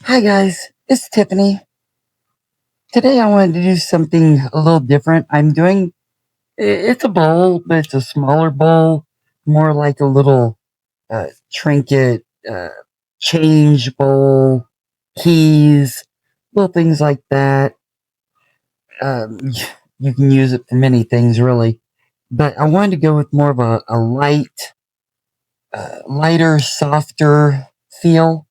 Hi guys, it's Tiffany. Today I wanted to do something a little different. It's a bowl, but it's a smaller bowl, more like a little trinket, change bowl, keys, little things like that. Um, you can use it for many things really, but I wanted to go with more of a lighter, softer feel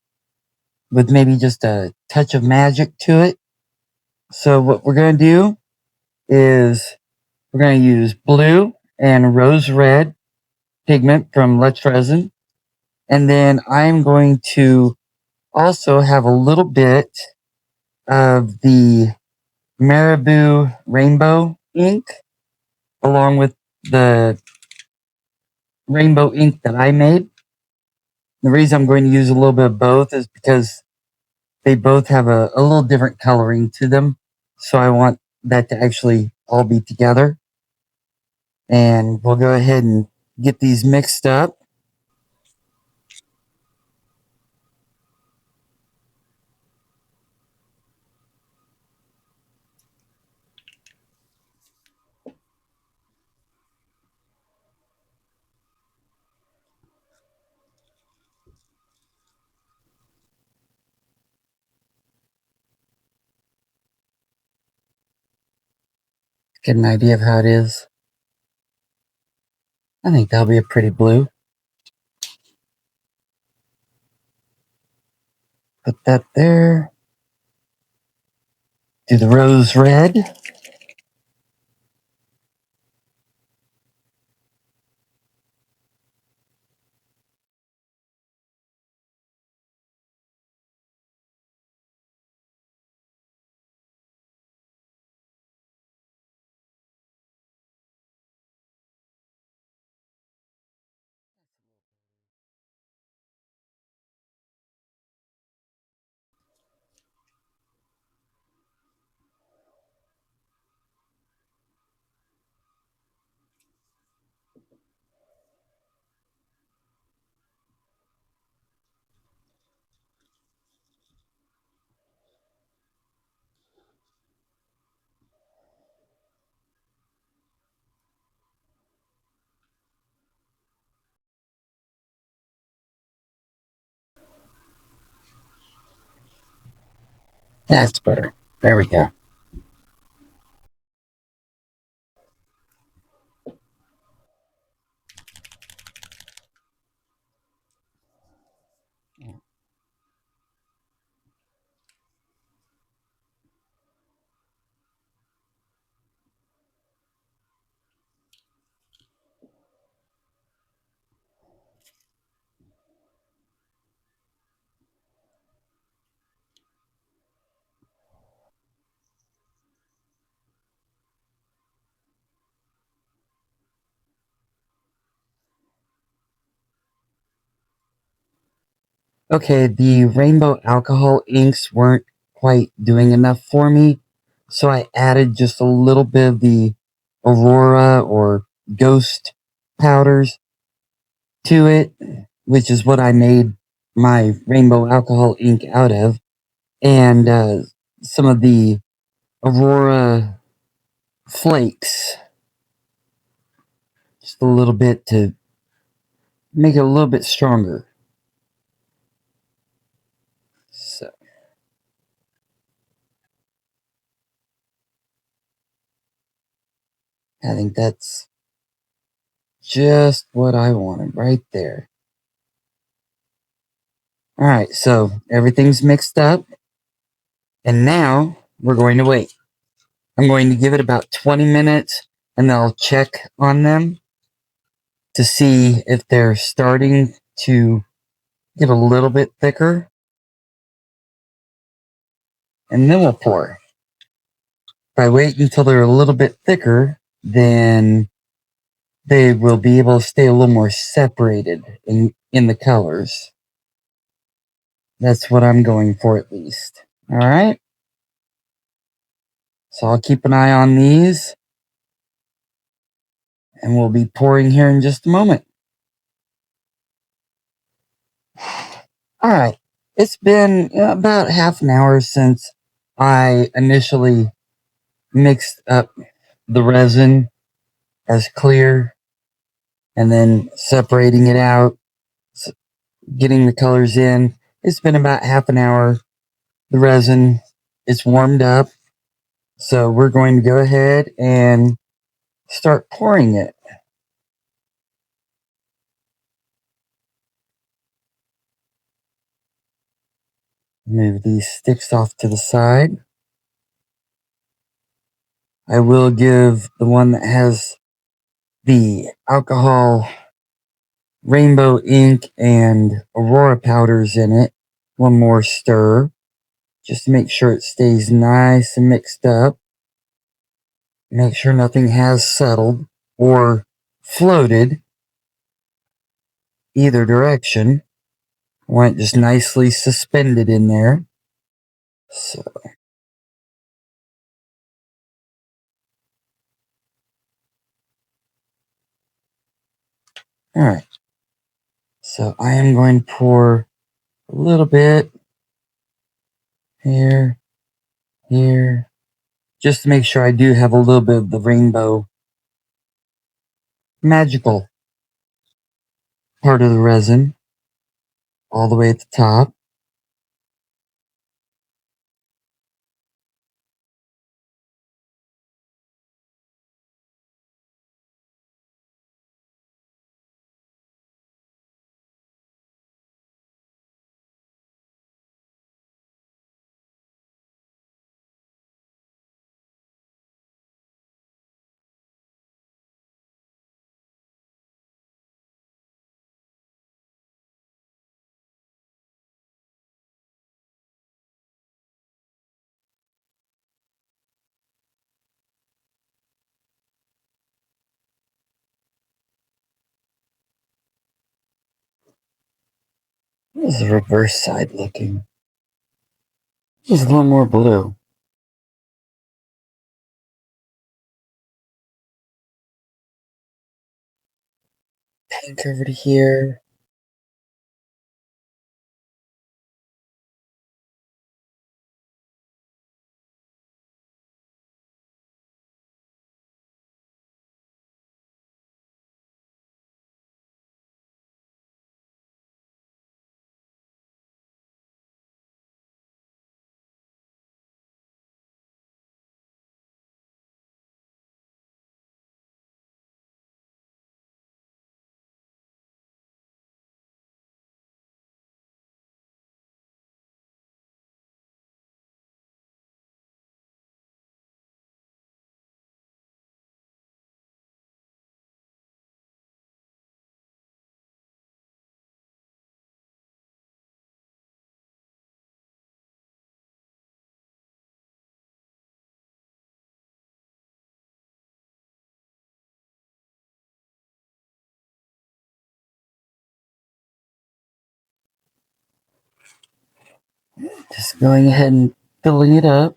with maybe just a touch of magic to it. So what we're going to do is we're going to use blue and rose red pigment from Let's Resin. And then I'm going to also have a little bit of the Marabu Rainbow ink along with the rainbow ink that I made. The reason I'm going to use a little bit of both is because they both have a little different coloring to them. So I want that to actually all be together. And we'll go ahead and get these mixed up. Get an idea of how it is. I think that'll be a pretty blue. Put that there. Do the rose red. That's better. There we go. Okay, the rainbow alcohol inks weren't quite doing enough for me, so I added just a little bit of the aurora or ghost powders to it, which is what I made my rainbow alcohol ink out of, and some of the aurora flakes, just a little bit to make it a little bit stronger. So I think that's just what I wanted right there. All right, so everything's mixed up, and now we're going to wait. I'm going to give it about 20 minutes, and then I'll check on them to see if they're starting to get a little bit thicker, and then we'll pour. If I wait until they're a little bit thicker, then they will be able to stay a little more separated in the colors. That's what I'm going for at least. All right. So I'll keep an eye on these, and we'll be pouring here in just a moment. All right. It's been about half an hour since I initially mixed up the resin as clear and then separating it out, getting the colors in. It's been about half an hour. The resin is warmed up, so we're going to go ahead and start pouring it. Move these sticks off to the side. I will give the one that has the alcohol rainbow ink and aurora powders in it one more stir, just to make sure it stays nice and mixed up. Make sure nothing has settled or floated either direction. I want it just nicely suspended in there. So, all right. So I am going to pour a little bit here, here, just to make sure I do have a little bit of the rainbow magical part of the resin all the way at the top. This is the reverse side looking. Just a little more blue. Pink over to here. Just going ahead and filling it up.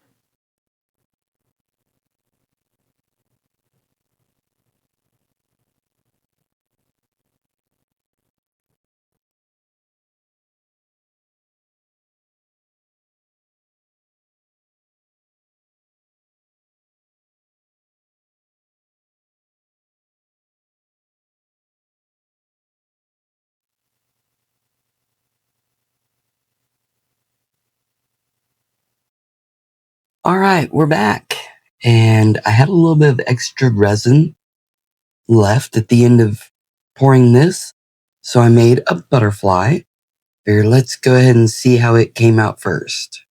All right, we're back. And I had a little bit of extra resin left at the end of pouring this. So I made a butterfly. Here, let's go ahead and see how it came out first.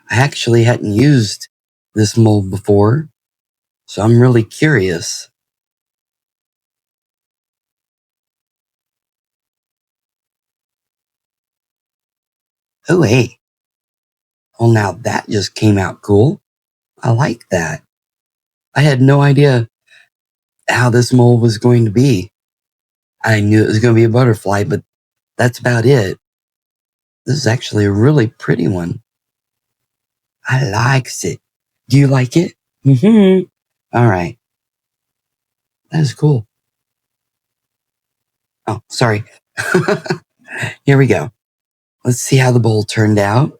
I actually hadn't used this mold before, so I'm really curious. Oh, hey. Well, now that just came out cool. I like that. I had no idea how this mold was going to be. I knew it was going to be a butterfly, but that's about it. This is actually a really pretty one. I likes it. Do you like it? Mm-hmm. All right. That is cool. Oh, sorry. Here we go. Let's see how the bowl turned out.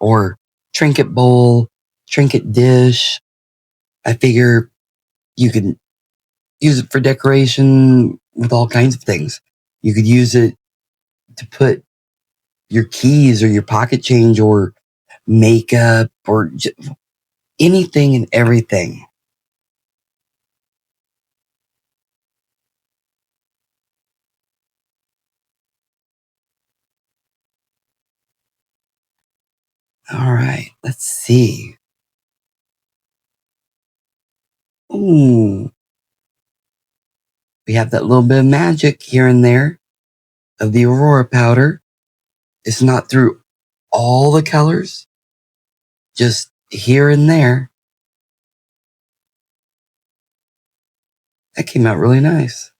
Or trinket bowl, trinket dish. I figure you could use it for decoration with all kinds of things. You could use it to put your keys or your pocket change or makeup or anything and everything. All right, let's see. Ooh, we have that little bit of magic here and there of the aurora powder. It's not through all the colors, just here and there. That came out really nice.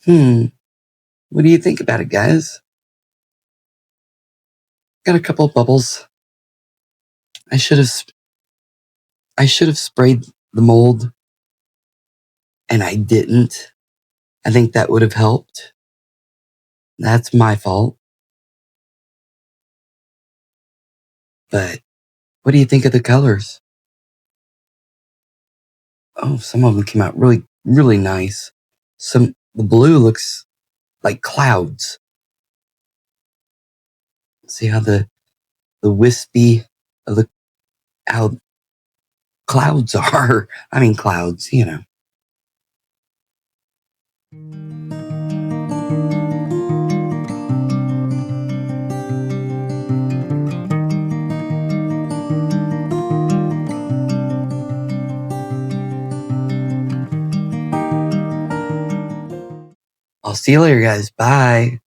What do you think about it, guys? Got a couple of bubbles. I should have sprayed the mold, and I didn't. I think that would have helped. That's my fault. But what do you think of the colors? Oh, some of them came out really, really nice. The blue looks like clouds. See how the wispy of how clouds are. I mean clouds, you know. I'll see you later, guys. Bye.